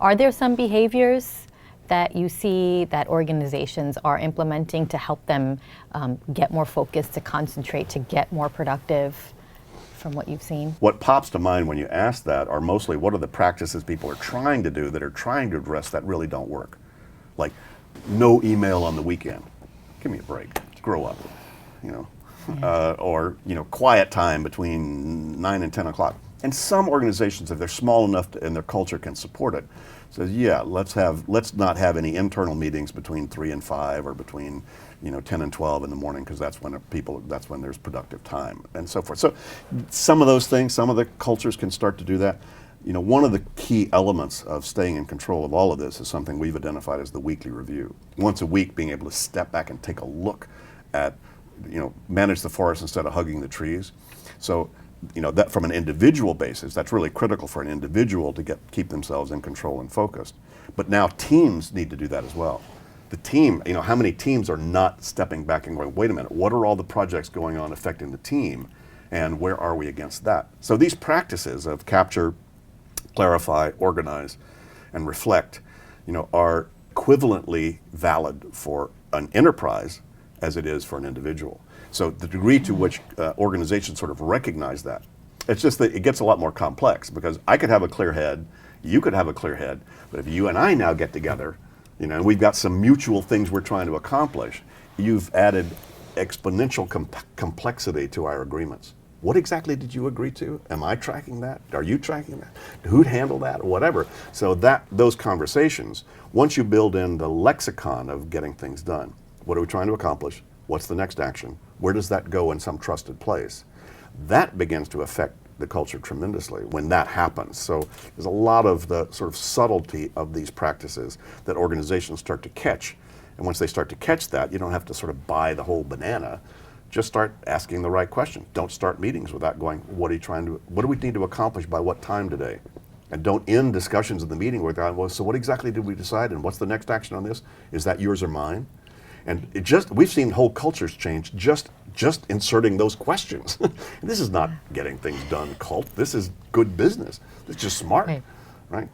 Are there some behaviors that you see that organizations are implementing to help them get more focused, to concentrate, to get more productive from what you've seen? What pops to mind when you ask that are mostly what are the practices people are trying to do that are trying to address that really don't work. Like no email on the weekend. Give me a break. Grow up. Or quiet time between 9 and 10 o'clock. And some organizations, if they're small enough and their culture can support it, says, yeah, let's not have any internal meetings between 3 and 5 or between 10 and 12 in the morning, because that's when there's productive time and so forth. So some of those things, some of the cultures can start to do that. One of the key elements of staying in control of all of this is something we've identified as the weekly review. Once a week, being able to step back and take a look at, manage the forest instead of hugging the trees. So, that from an individual basis, that's really critical for an individual to keep themselves in control and focused. But now teams need to do that as well. The team, how many teams are not stepping back and going, wait a minute, what are all the projects going on affecting the team, and where are we against that? So these practices of capture, clarify, organize, and reflect, are equivalently valid for an enterprise as it is for an individual. So the degree to which organizations sort of recognize that, it's just that it gets a lot more complex, because I could have a clear head, you could have a clear head, but if you and I now get together, and we've got some mutual things we're trying to accomplish, you've added exponential complexity to our agreements. What exactly did you agree to? Am I tracking that? Are you tracking that? Who'd handle that? Or whatever. So those conversations, once you build in the lexicon of getting things done, what are we trying to accomplish? What's the next action? Where does that go in some trusted place? That begins to affect the culture tremendously when that happens. So there's a lot of the sort of subtlety of these practices that organizations start to catch. And once they start to catch that, you don't have to sort of buy the whole banana. Just start asking the right question. Don't start meetings without going, what do we need to accomplish by what time today? And don't end discussions in the meeting with, well, so what exactly did we decide, and what's the next action on this? Is that yours or mine? And we've seen whole cultures change just inserting those questions. This is not getting things done cult. This is good business. It's just smart, right?